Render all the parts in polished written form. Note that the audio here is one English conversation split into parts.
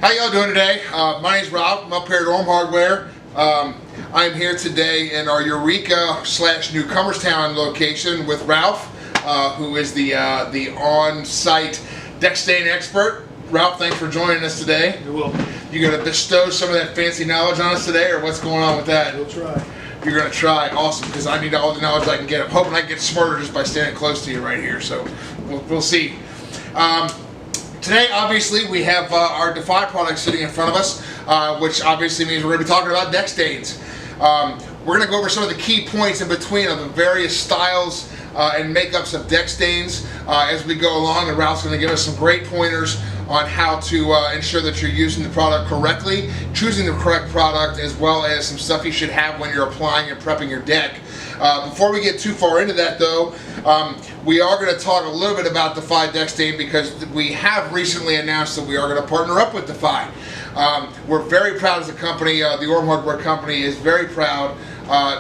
How y'all doing today? My name's Rob. I'm up here at Orm Hardware. I'm here today in our Eureka / Newcomerstown location with Ralph, who is the on-site deck stain expert. Ralph, thanks for joining us today. You're welcome. You gonna bestow some of that fancy knowledge on us today, or what's going on with that? We'll try. You're gonna try, awesome, because I need all the knowledge I can get. I'm hoping I get smarter just by standing close to you right here. So we'll see. Today, obviously, we have our Defy product sitting in front of us, which obviously means we're going to be talking about deck stains. We're going to go over some of the key points in between of the various styles and makeups of deck stains as we go along, and Ralph's going to give us some great pointers on how to ensure that you're using the product correctly, choosing the correct product, as well as some stuff you should have when you're applying and prepping your deck. Before we get too far into that though, we are going to talk a little bit about Defy Deck Stain because we have recently announced that we are going to partner up with Defy. We're very proud as a company, the Orm Hardware company is very proud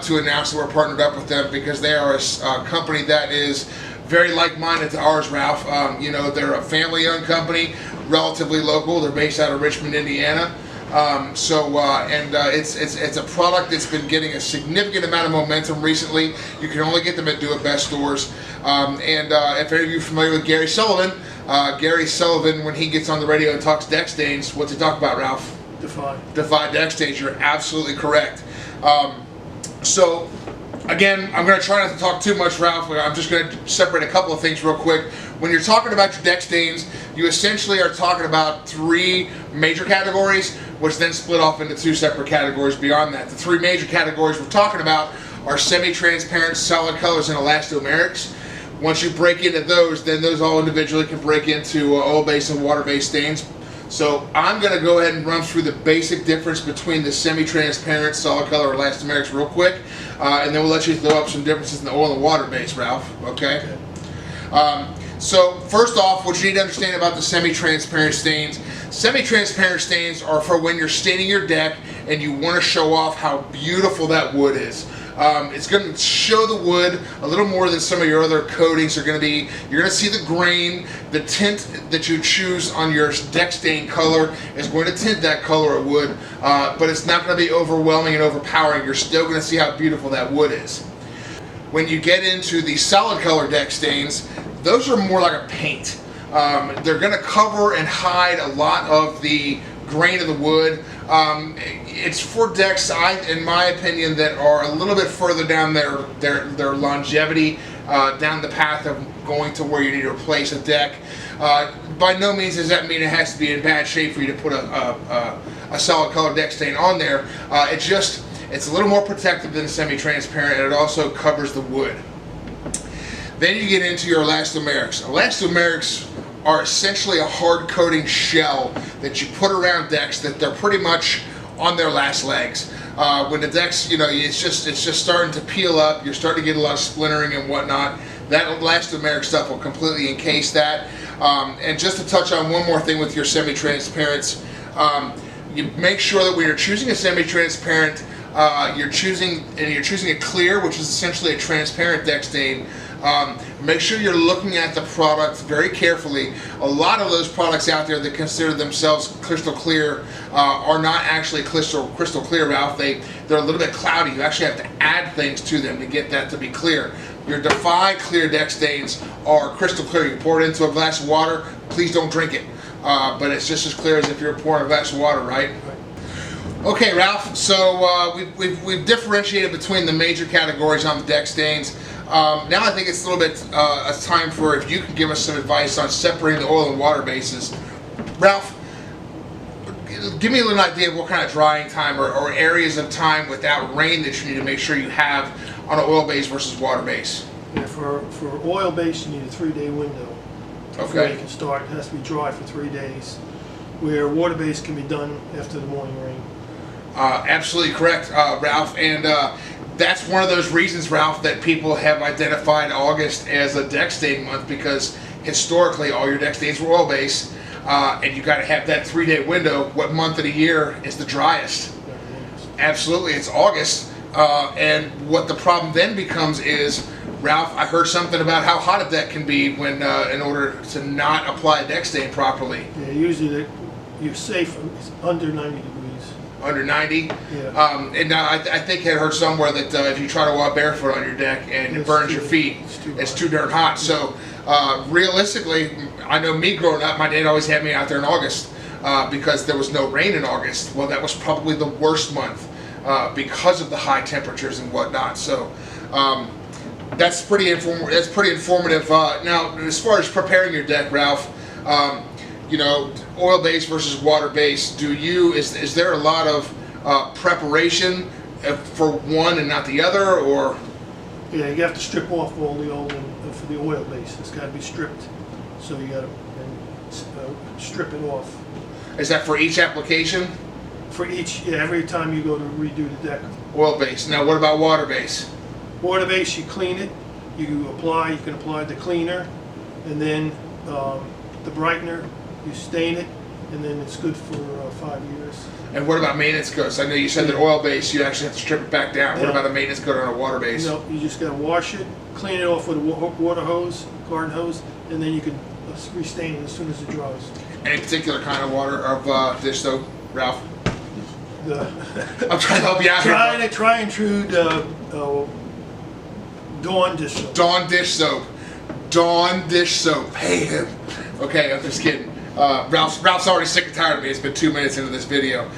to announce that we're partnered up with them because they are a company that is very like-minded to ours, Ralph. You know, they're a family-owned company, relatively local. They're based out of Richmond, Indiana. It's a product that's been getting a significant amount of momentum recently. You can only get them at Do-It-Best stores. If any of you are familiar with Gary Sullivan, when he gets on the radio and talks deck stains, what's he talk about, Ralph? Defy deck stains. You're absolutely correct. Again, I'm going to try not to talk too much, Ralph. I'm just going to separate a couple of things real quick. When you're talking about your deck stains, you essentially are talking about three major categories, which then split off into two separate categories beyond that. The three major categories we're talking about are semi-transparent, solid colors, and elastomerics. Once you break into those, then those all individually can break into oil-based and water-based stains. So I'm going to go ahead and run through the basic difference between the semi-transparent, solid color, elastomerics real quick, and then we'll let you throw up some differences in the oil and water base, Ralph. Okay? So first off, what you need to understand about the semi-transparent stains. Semi-transparent stains are for when you're staining your deck and you want to show off how beautiful that wood is. It's going to show the wood a little more than some of your other coatings are going to be. You're going to see the grain, the tint that you choose on your deck stain color is going to tint that color of wood, but it's not going to be overwhelming and overpowering. You're still going to see how beautiful that wood is. When you get into the solid color deck stains, those are more like a paint. They're going to cover and hide a lot of the grain of the wood. It's for decks, in my opinion, that are a little bit further down their longevity, down the path of going to where you need to replace a deck. By no means does that mean it has to be in bad shape for you to put a solid color deck stain on there. It's a little more protective than semi-transparent, and it also covers the wood. Then you get into your elastomerics. Elastomerics are essentially a hard coating shell that you put around decks that they're pretty much on their last legs. When the decks, you know, it's just starting to peel up, you're starting to get a lot of splintering and whatnot. That elastomeric stuff will completely encase that. And just to touch on one more thing with your semi-transparents, you make sure that when you're choosing a semi-transparent, you're choosing a clear, which is essentially a transparent deck stain. Make sure you're looking at the product very carefully. A lot of those products out there that consider themselves crystal clear are not actually crystal clear, Ralph. They're a little bit cloudy. You actually have to add things to them to get that to be clear. Your Defy clear deck stains are crystal clear. You pour it into a glass of water, please don't drink it. But it's just as clear as if you're pouring a glass of water, right? Okay, Ralph, so we've differentiated between the major categories on the deck stains. Now I think it's a little bit a time for if you could give us some advice on separating the oil and water bases. Ralph, give me a little idea of what kind of drying time or areas of time without rain that you need to make sure you have on an oil base versus water base. Yeah, for oil base, you need a 3-day window. Before you can start. It has to be dry for 3 days. Where water base can be done after the morning rain. Absolutely correct, Ralph, and that's one of those reasons, Ralph, that people have identified August as a deck stain month, because historically all your deck stains were oil based, and you got to have that 3-day window. What month of the year is the driest? Absolutely, it's August, and what the problem then becomes is, Ralph, I heard something about how hot a deck can be when, in order to not apply a deck stain properly. Yeah, usually you're safe under 90 degrees. Under 90? Yeah. And now I think I heard somewhere that if you try to walk barefoot on your deck and it burns your feet, it's too darn hot. So realistically, I know me growing up, my dad always had me out there in August because there was no rain in August. Well, that was probably the worst month because of the high temperatures and whatnot. So that's pretty informative. Now, as far as preparing your deck, Ralph, you know, oil-based versus water-based, is there a lot of preparation for one and not the other, or? Yeah, you have to strip off all the oil for the oil base. It's got to be stripped, so you got to strip it off. Is that for each application? For each, yeah, every time you go to redo the deck. Oil-based. Now, what about water-based? Water base, you clean it. You can apply the cleaner, and then the brightener. You stain it, and then it's good for 5 years. And what about maintenance coats? I know you said that oil-based, you actually have to strip it back down. What about a maintenance coat on a water-based? No, you just got to wash it, clean it off with a water hose, garden hose, and then you can restain it as soon as it dries. Any particular kind of water of dish soap, Ralph? I'm trying to help you out here. Try and true Dawn dish soap. Dawn dish soap. Dawn dish soap. Pay him. Okay, I'm just kidding. Ralph's already sick and tired of me. It's been 2 minutes into this video.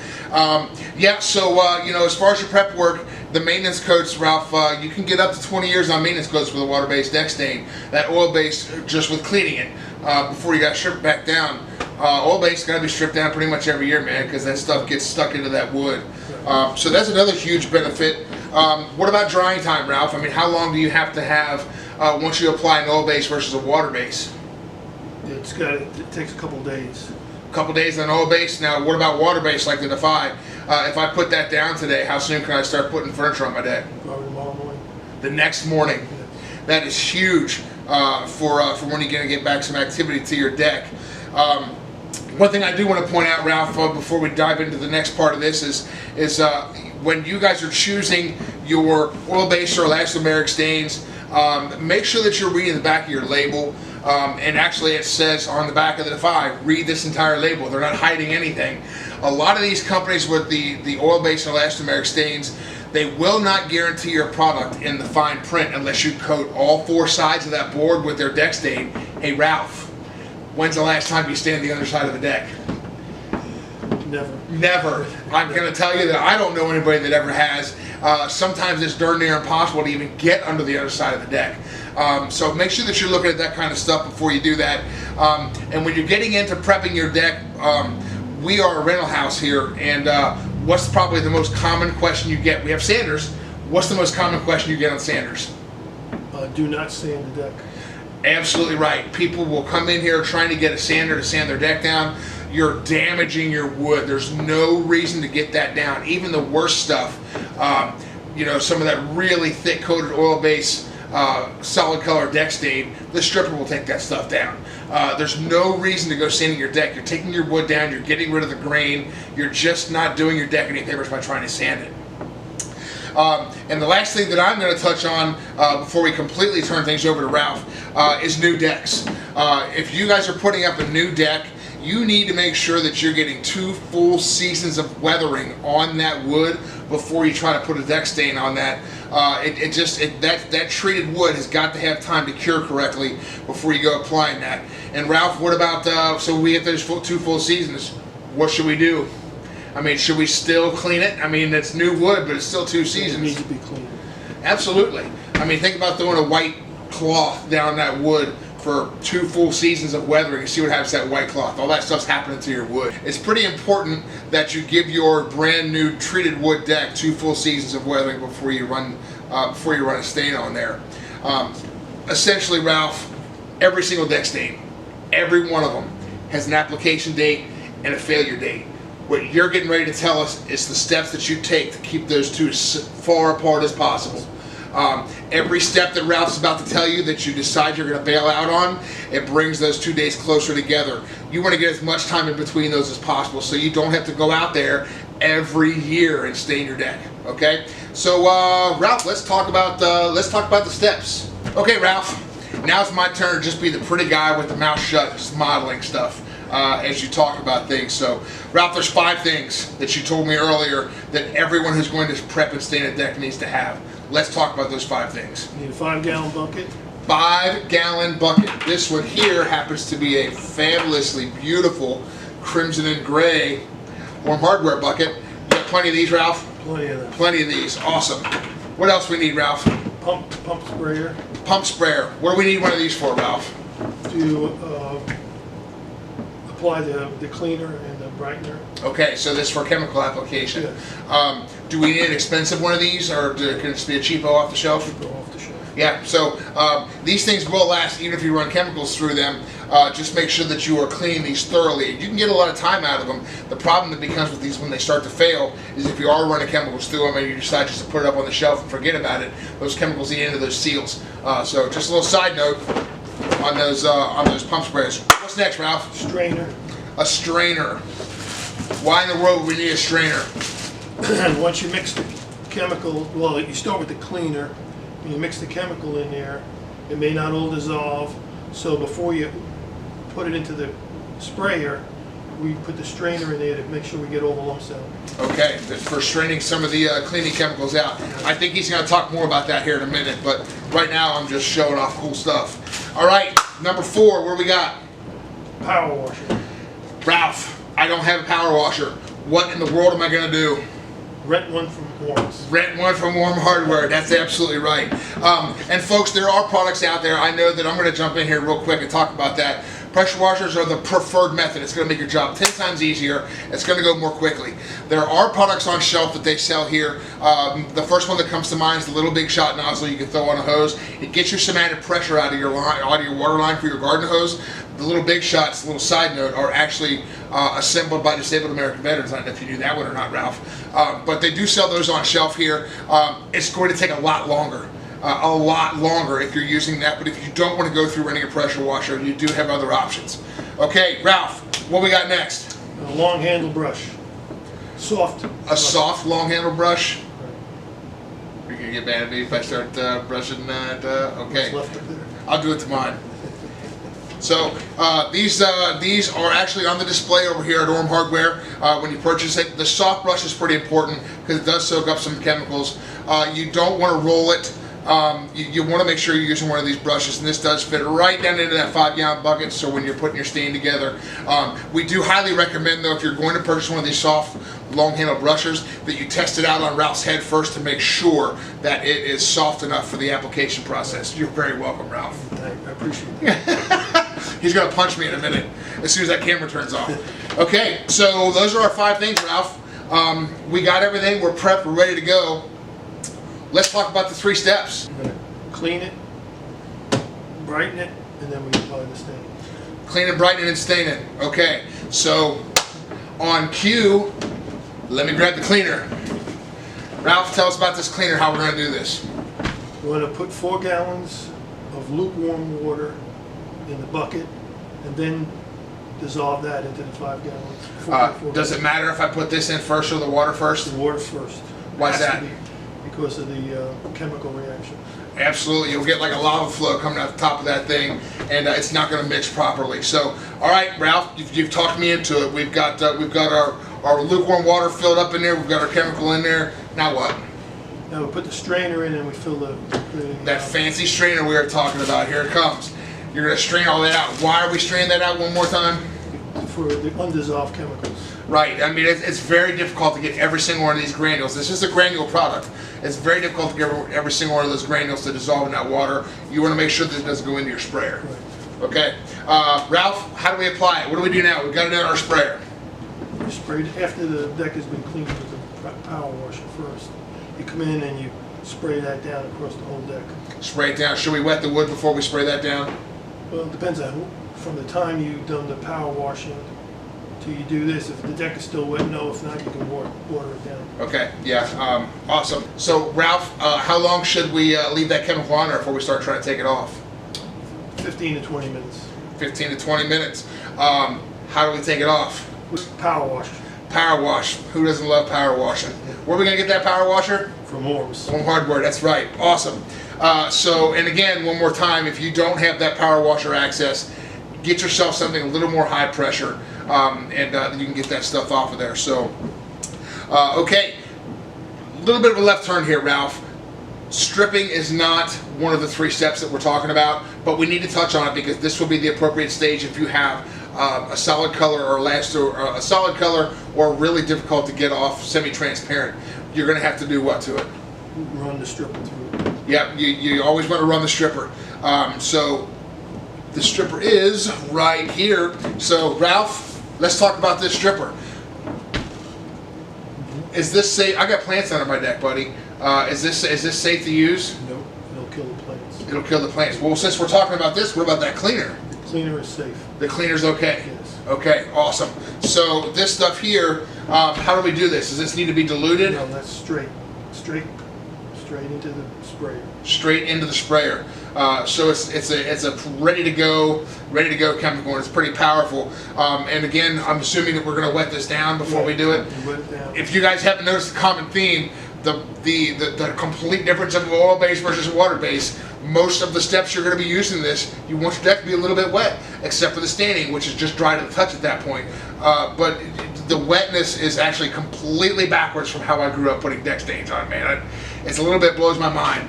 Yeah, so you know, as far as your prep work, the maintenance coats, Ralph, you can get up to 20 years on maintenance coats with a water-based deck stain. That oil-based, just with cleaning it before you got to strip it back down. Oil-based got to be stripped down pretty much every year, man, because that stuff gets stuck into that wood. So that's another huge benefit. What about drying time, Ralph? I mean, how long do you have to have once you apply an oil-based versus a water-based? It takes a couple days. A couple days on oil-based. Now, what about water-based like the Defy? If I put that down today, how soon can I start putting furniture on my deck? Probably tomorrow morning. The next morning. Yeah. That is huge for when you're going to get back some activity to your deck. One thing I do want to point out, Ralph, before we dive into the next part of this is when you guys are choosing your oil-based or elastomeric stains, make sure that you're reading the back of your label. And actually it says on the back of the Defy, read this entire label. They're not hiding anything. A lot of these companies with the oil-based and elastomeric stains, they will not guarantee your product in the fine print unless you coat all 4 sides of that board with their deck stain. Hey Ralph, when's the last time you stained the other side of the deck? Never. Never. I'm going to tell you that I don't know anybody that ever has. Sometimes it's darn near impossible to even get under the other side of the deck. So make sure that you're looking at that kind of stuff before you do that. And when you're getting into prepping your deck, we are a rental house here, and what's probably the most common question you get? We have sanders. What's the most common question you get on sanders? Do not sand the deck. Absolutely right. People will come in here trying to get a sander to sand their deck down. You're damaging your wood. There's no reason to get that down. Even the worst stuff, you know, some of that really thick coated oil base solid color deck stain, the stripper will take that stuff down. There's no reason to go sanding your deck. You're taking your wood down, you're getting rid of the grain, you're just not doing your deck any favors by trying to sand it. And the last thing that I'm going to touch on before we completely turn things over to Ralph is new decks. If you guys are putting up a new deck, you need to make sure that you're getting 2 full seasons of weathering on that wood before you try to put a deck stain on that. That treated wood has got to have time to cure correctly before you go applying that. And Ralph, what about, so we get those 2 full seasons, what should we do? I mean, should we still clean it? I mean, it's new wood, but it's still 2 seasons. It needs to be cleaned. Absolutely. I mean, think about throwing a white cloth down that wood for 2 full seasons of weathering and see what happens to that white cloth. All that stuff's happening to your wood. It's pretty important that you give your brand new treated wood deck 2 full seasons of weathering before you run a stain on there. Essentially, Ralph, every single deck stain, every one of them has an application date and a failure date. What you're getting ready to tell us is the steps that you take to keep those 2 as far apart as possible. Every step that Ralph's about to tell you that you decide you're going to bail out on, it brings those 2 days closer together. You want to get as much time in between those as possible so you don't have to go out there every year and stain your deck. Okay? So Ralph, let's talk about the steps. Okay, Ralph, now it's my turn to just be the pretty guy with the mouth shut, just modeling stuff. as you talk about things. So, Ralph, there's 5 things that you told me earlier that everyone who's going to prep and stain a deck needs to have. Let's talk about those 5 things. You need a 5-gallon bucket. 5-gallon bucket. This one here happens to be a fabulously beautiful crimson and gray warm hardware bucket. You got plenty of these, Ralph? Plenty of them. Plenty of these. Awesome. What else we need, Ralph? Pump sprayer. Pump sprayer. What do we need one of these for, Ralph? To apply the cleaner and the brightener. Okay, so this is for chemical application. Yeah. Do we need an expensive one of these, or can it just be a cheapo off the shelf? Go off the shelf. Yeah, so these things will last even if you run chemicals through them. Just make sure that you are cleaning these thoroughly. You can get a lot of time out of them. The problem that becomes with these when they start to fail is if you are running chemicals through them and you decide just to put it up on the shelf and forget about it, those chemicals eat into those seals. So just a little side note on those pump sprayers. What's next, Ralph? Strainer. A strainer. Why in the world would we need a strainer? Once you mix the chemical, well, you start with the cleaner. When you mix the chemical in there, it may not all dissolve. So before you put it into the sprayer, we put the strainer in there to make sure we get all the lumps out. Okay, for straining some of the cleaning chemicals out. I think he's going to talk more about that here in a minute, but right now I'm just showing off cool stuff. All right, number 4, where we got? Power washer. Ralph, I don't have a power washer. What in the world am I going to do? Rent one from Warms. Rent one from Warm Hardware. That's absolutely right. And folks, there are products out there. I know that I'm going to jump in here real quick and talk about that. Pressure washers are the preferred method. It's going to make your job 10 times easier. It's going to go more quickly. There are products on shelf that they sell here. The first one that comes to mind is the little big shot nozzle you can throw on a hose. It gets your some added pressure out of your line, out of your water line for your garden hose. The little big shots, little side note, are actually assembled by disabled American veterans. I don't know if you knew that one or not, Ralph. But they do sell those on shelf here. It's going to take a lot longer if you're using that. But if you don't want to go through running a pressure washer, you do have other options. Okay, Ralph, what we got next? A long handle brush. Soft. A soft long handle brush. You're gonna get mad at me if I start brushing that. Okay, What's left up there? I'll do it to mine. So these are actually on the display over here at Orm Hardware when you purchase it. The soft brush is pretty important because it does soak up some chemicals. You don't want to roll it. You want to make sure you're using one of these brushes, and this does fit right down into that 5-gallon bucket, so when you're putting your stain together. We do highly recommend, though, if you're going to purchase one of these soft long handle brushes, that you test it out on Ralph's head first to make sure that it is soft enough for the application process. You're very welcome, Ralph. I appreciate it. He's going to punch me in a minute as soon as that camera turns off. Okay, so those are our 5 things, Ralph. We got everything. We're prepped. We're ready to go. Let's talk about the 3 steps. We're going to clean it, brighten it, and then we apply the stain. Clean it, brighten it, and stain it. Okay, so on cue, let me grab the cleaner. Ralph, tell us about this cleaner, how we're going to do this. We're going to put 4 gallons of lukewarm water in the bucket and then dissolve that into the 5 gallons. Does it matter if I put this in first or the water first? The water first. Why is that? Because of the chemical reaction. Absolutely, you'll get like a lava flow coming out the top of that thing, and it's not going to mix properly. So, all right, Ralph, you've talked me into it. We've got our lukewarm water filled up in there. We've got our chemical in there. Now what? Now we put the strainer in and we fill that fancy strainer we were talking about. Here it comes. You're going to strain all that out. Why are we straining that out one more time? For the undissolved chemicals. Right. I mean, it's very difficult to get every single one of these granules. This is a granule product. It's very difficult to get every single one of those granules to dissolve in that water. You want to make sure that it doesn't go into your sprayer. Right. Okay. Ralph, how do we apply it? What do we do now? We've got it in our sprayer. You spray it after the deck has been cleaned with the power washer first. You come in and you spray that down across the whole deck. Spray it down. Should we wet the wood before we spray that down? Well, it depends on from the time you've done the power washing till you do this. If the deck is still wet, no. If not, you can water it down. Okay, yeah, awesome. So, Ralph, how long should we leave that chemical on there before we start trying to take it off? 15 to 20 minutes. 15 to 20 minutes. How do we take it off? With power wash. Power wash. Who doesn't love power washing? Where are we going to get that power washer? From Warms. Warm Hardware, that's right. Awesome. And again, one more time, if you don't have that power washer access, get yourself something a little more high pressure, and you can get that stuff off of there. So, okay, a little bit of a left turn here, Ralph. Stripping is not one of the 3 steps that we're talking about, but we need to touch on it because this will be the appropriate stage if you have a solid color or a solid color or really difficult to get off semi-transparent. You're going to have to do what to it? Run the stripper through it. Yep, you always want to run the stripper. So the stripper is right here. So Ralph, let's talk about this stripper. Is this safe? I got plants under my deck, buddy. Is this safe to use? Nope, it'll kill the plants. It'll kill the plants. Well, since we're talking about this, what about that cleaner? The cleaner is safe. The cleaner's okay? Yes. Okay, awesome. So this stuff here, how do we do this? Does this need to be diluted? No, that's straight into the sprayer. Straight into the sprayer. So it's a ready to go chemical, and it's pretty powerful. And again, I'm assuming that we're going to wet this down before we do it. Wet it down. If you guys haven't noticed the common theme, the complete difference of oil base versus water base. Most of the steps you're going to be using this, you want your deck to be a little bit wet, except for the staining, which is just dry to the touch at that point. But the wetness is actually completely backwards from how I grew up putting deck stains on, man. It's a little bit blows my mind.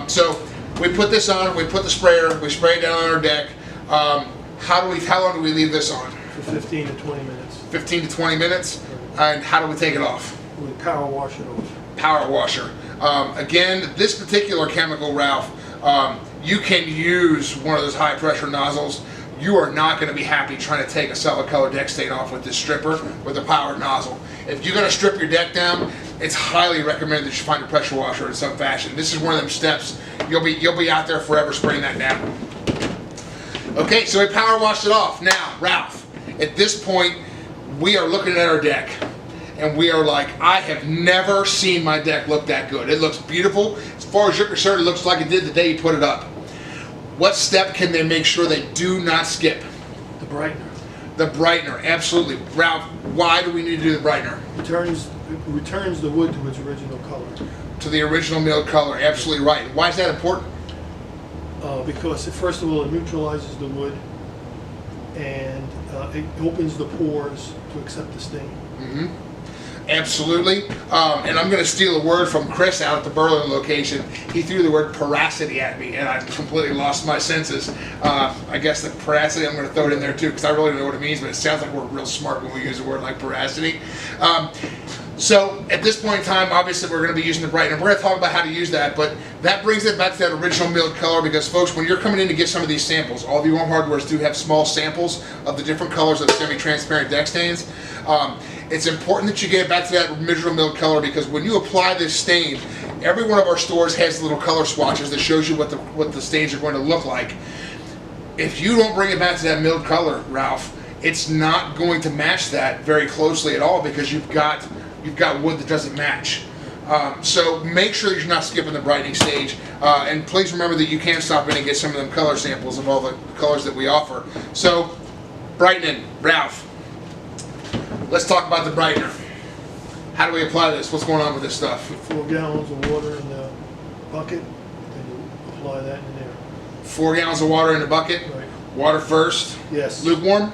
So we put this on, we put the sprayer, we spray it down on our deck. How long do we leave this on? For 15 to 20 minutes. 15 to 20 minutes. And how do we take it off? We power wash it off. Power washer. Again, this particular chemical, Ralph, you can use one of those high pressure nozzles. You are not going to be happy trying to take a solid color deck stain off with this stripper with a powered nozzle. If you're going to strip your deck down, it's highly recommended that you find a pressure washer in some fashion. This is one of them steps. You'll be out there forever spraying that down. Okay, so we power washed it off. Now, Ralph, at this point, we are looking at our deck. And we are like, I have never seen my deck look that good. It looks beautiful. As far as you're concerned, it looks like it did the day you put it up. What step can they make sure they do not skip? The brightener. The brightener, absolutely. Ralph, why do we need to do the brightener? It returns the wood to its original color. To the original milled color, absolutely right. Why is that important? Because first of all, it neutralizes the wood, and it opens the pores to accept the stain. Mm-hmm. Absolutely. And I'm going to steal a word from Chris out at the Berlin location. He threw the word porosity at me, and I completely lost my senses. I guess the porosity, I'm going to throw it in there too, because I really don't know what it means, but it sounds like we're real smart when we use a word like porosity. So at this point in time, obviously we're going to be using the brightener. We're going to talk about how to use that, but that brings it back to that original milled color, because folks, when you're coming in to get some of these samples, all the Orm hardwares do have small samples of the different colors of semi-transparent deck stains. It's important that you get back to that original milled color, because when you apply this stain, every one of our stores has little color swatches that shows you what the stains are going to look like. If you don't bring it back to that milled color, Ralph, it's not going to match that very closely at all, because you've got wood that doesn't match. So make sure you're not skipping the brightening stage, and please remember that you can stop in and get some of them color samples of all the colors that we offer. So brightening, Ralph, let's talk about the brightener. How do we apply this? What's going on with this stuff? 4 gallons of water in the bucket, then you apply that in there. 4 gallons of water in the bucket. Right. Water first. Yes. Lukewarm.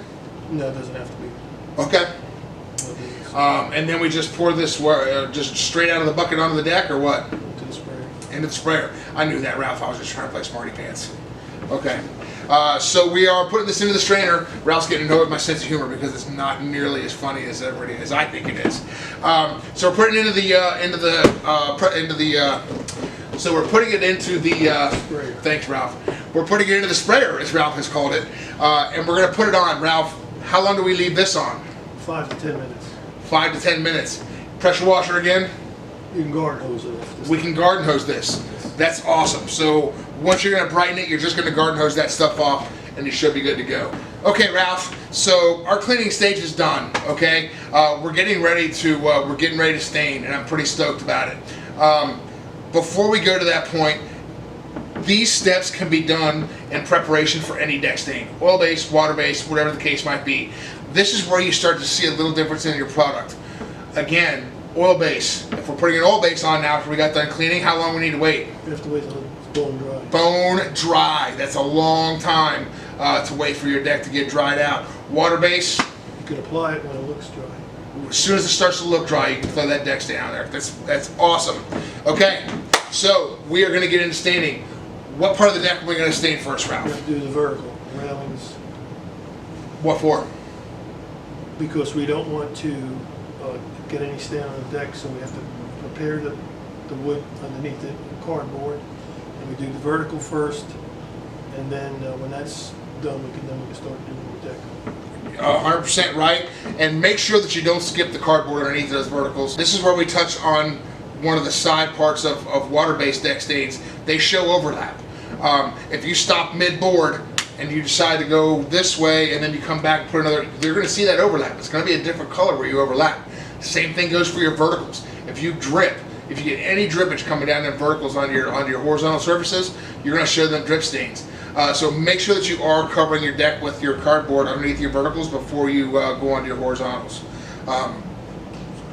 No, it doesn't have to be. Okay. No biggies. And then we just pour this just straight out of the bucket onto the deck, or what? To the sprayer. Into the sprayer. I knew that, Ralph. I was just trying to play smarty pants. Okay. So we are putting this into the strainer. Ralph's getting annoyed with my sense of humor because it's not nearly as funny as I think it is. So we're putting it so we're putting it into the sprayer. Thanks, Ralph. We're putting it into the sprayer, as Ralph has called it, and we're going to put it on. Ralph, how long do we leave this on? 5 to 10 minutes. 5 to 10 minutes. Pressure washer again. You can garden hose it off. We can garden hose this. That's awesome. So once you're going to brighten it, you're just going to garden hose that stuff off, and you should be good to go. Okay, Ralph. So our cleaning stage is done. Okay, we're getting ready to stain, and I'm pretty stoked about it. Before we go to that point, these steps can be done in preparation for any deck stain, oil-based, water-based, whatever the case might be. This is where you start to see a little difference in your product. Again, oil base. If we're putting an oil base on now after we got done cleaning, how long we need to wait? You have to wait until it's bone dry. Bone dry. That's a long time. to wait for your deck to get dried out. Water base, You can apply it when it looks dry. as soon as it starts to look dry, you can throw that deck stain on there. That's awesome. Okay, so we are going to get into staining. What part of the deck are we going to stain first, You Ralph? have to do the vertical railings What for? because we don't want to get any stain on the deck, so we have to prepare the wood underneath it, the cardboard, and we do the vertical first, and then when that's done, we can start doing the deck. 100% right, and make sure that you don't skip the cardboard underneath those verticals. This is where we touch on one of the side parts of water-based deck stains. They show overlap. If you stop mid-board and you decide to go this way and then you come back and put another, you're going to see that overlap. It's going to be a different color where you overlap. Same thing goes for your verticals. If you drip, if you get any drippage coming down them verticals onto your horizontal surfaces, you're going to show them drip stains. So make sure that you are covering your deck with your cardboard underneath your verticals before you go onto your horizontals.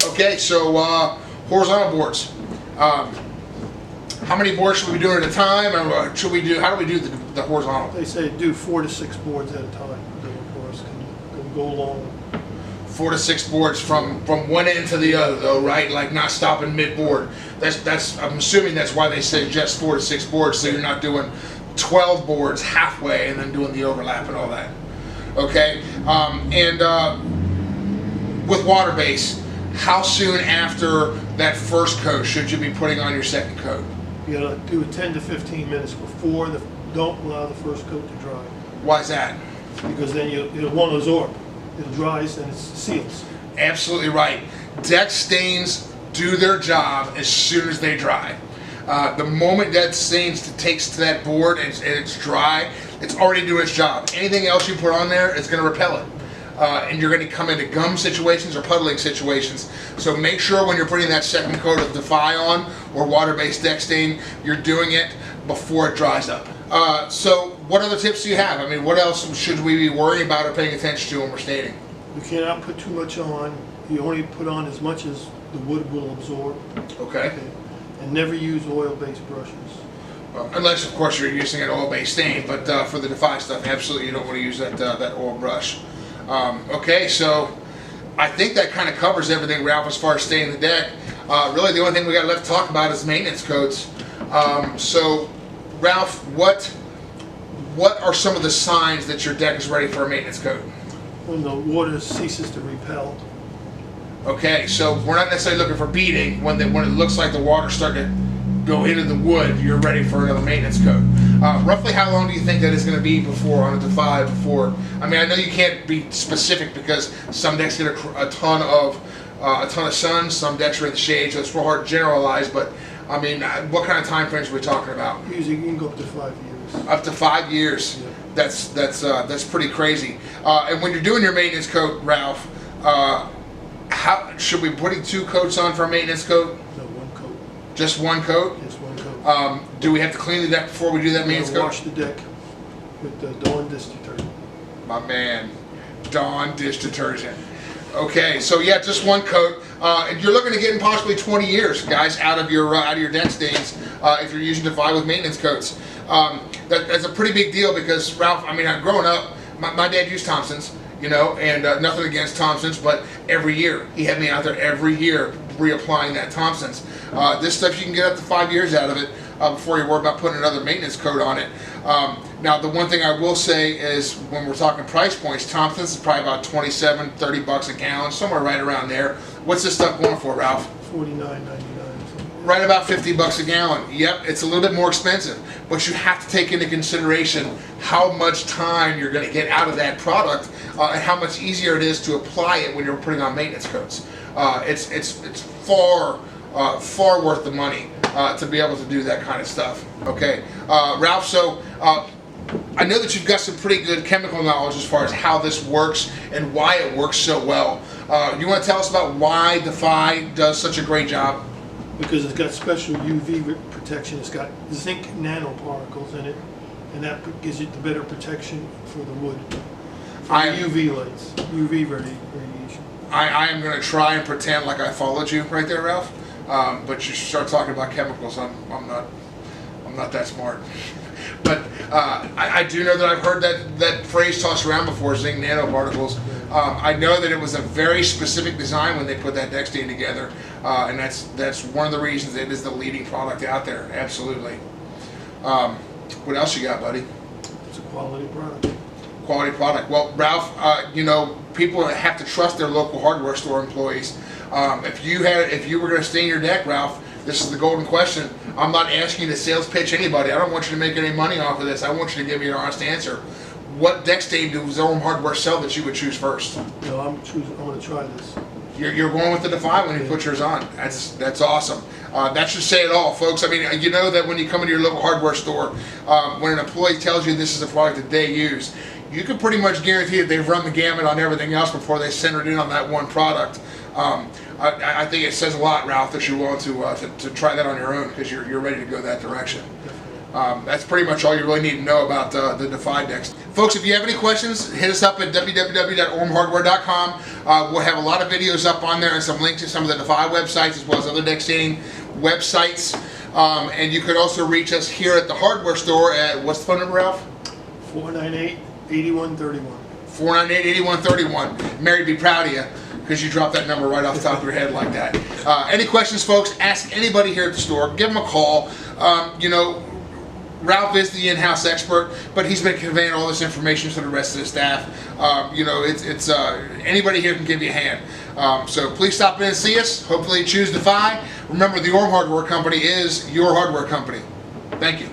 Okay, so horizontal boards. How many boards should we be doing at a time? Or how do we do the horizontal? They say do 4 to 6 boards at a time. The course can go long. 4 to 6 boards from one end to the other, though, right? Like not stopping mid-board. That's I'm assuming that's why they say just 4 to 6 boards, so you're not doing 12 boards halfway and then doing the overlap and all that. Okay, with water base, how soon after that first coat should you be putting on your second coat? You gotta do it 10 to 15 minutes before don't allow the first coat to dry, Why is that? because then it won't absorb. It dries and it seals. Absolutely right. Deck stains do their job as soon as they dry. The moment that stains takes to that board and it's dry, it's already doing its job. Anything else you put on there is going to repel it. And you're going to come into gum situations or puddling situations. So make sure when you're putting that second coat of Defy on or water-based deck stain, you're doing it before it dries up. So what other tips do you have? I mean, what else should we be worrying about or paying attention to when we're staining? You cannot put too much on. You only put on as much as the wood will absorb. Okay. And never use oil-based brushes. Unless, of course, you're using an oil-based stain, but for the Defy stuff, absolutely you don't want to use that oil brush. Okay, so I think that kind of covers everything, Ralph, as far as staining the deck. Really, the only thing we got left to talk about is maintenance coats. So, Ralph, what are some of the signs that your deck is ready for a maintenance coat? When the water ceases to repel. Okay, so we're not necessarily looking for beading. When it looks like the water's starting to go into the wood, you're ready for another maintenance coat. Roughly how long do you think that is going to be before on a Defy before? I mean, I know you can't be specific because some decks get a ton of sun, some decks are in the shade, so it's real hard to generalize. But I mean, what kind of time frames are we talking about? Usually you can go up to 5 years. Up to 5 years. Yeah. That's pretty crazy. And when you're doing your maintenance coat, Ralph, how should we be putting 2 coats on for a maintenance coat? No, 1 coat. Just 1 coat? Just 1 coat. Do we have to clean the deck before we do that maintenance coat? Wash the deck with the Dawn dish detergent. My man, Dawn dish detergent. Okay, so yeah, just 1 coat. And you're looking to get in possibly 20 years, guys, out of your deck stains if you're using Defy with maintenance coats. That's a pretty big deal because, Ralph, I mean, growing up, my dad used Thompson's, you know, and nothing against Thompson's, but every year, he had me out there every year reapplying that Thompson's. This stuff, you can get up to 5 years out of it before you worry about putting another maintenance coat on it. Now, the one thing I will say is when we're talking price points, Thompson's is probably about $27-30 a gallon, somewhere right around there. What's this stuff going for, Ralph? $49.99. Right about $50 a gallon. Yep, it's a little bit more expensive, but you have to take into consideration how much time you're going to get out of that product and how much easier it is to apply it when you're putting on maintenance coats. It's far worth the money to be able to do that kind of stuff. Okay, Ralph. So I know that you've got some pretty good chemical knowledge as far as how this works and why it works so well. You want to tell us about why Defy does such a great job? Because it's got special UV protection. It's got zinc nanoparticles in it, and that gives you the better protection for the wood. For UV lights, UV radiation. I am going to try and pretend like I followed you right there, Ralph. But you start talking about chemicals, I'm not that smart. But I do know that I've heard that phrase tossed around before, zinc nanoparticles. I know that it was a very specific design when they put that deck stain together, and that's one of the reasons it is the leading product out there. Absolutely. What else you got, buddy? It's a quality product. Quality product. Well, Ralph, people have to trust their local hardware store employees. If you were going to stain your deck, Ralph, this is the golden question. I'm not asking you to sales pitch anybody. I don't want you to make any money off of this. I want you to give me an honest answer. What deck stain does Orm Hardware sell that you would choose first? No, I'm going to try this. You're going with the Defy when you put yours on. That's awesome. That should say it all, folks. I mean, you know that when you come into your local hardware store, when an employee tells you this is a product that they use, you can pretty much guarantee that they've run the gamut on everything else before they center it in on that one product. I think it says a lot, Ralph, that you're willing to try that on your own because you're ready to go that direction. That's pretty much all you really need to know about the Defy decks. Folks, if you have any questions, hit us up at www.ormhardware.com. We'll have a lot of videos up on there and some links to some of the Defy websites as well as other deck staining websites. And you could also reach us here at the hardware store at, what's the phone number, Ralph? 498-8131. 498-8131. Mary'd be proud of you because you dropped that number right off the top of your head like that. Any questions, folks? Ask anybody here at the store. Give them a call. Ralph is the in-house expert, but he's been conveying all this information to the rest of the staff. Anybody here can give you a hand. So please stop in and see us. Hopefully you choose Defy. Remember, the Orm Hardware Company is your hardware company. Thank you.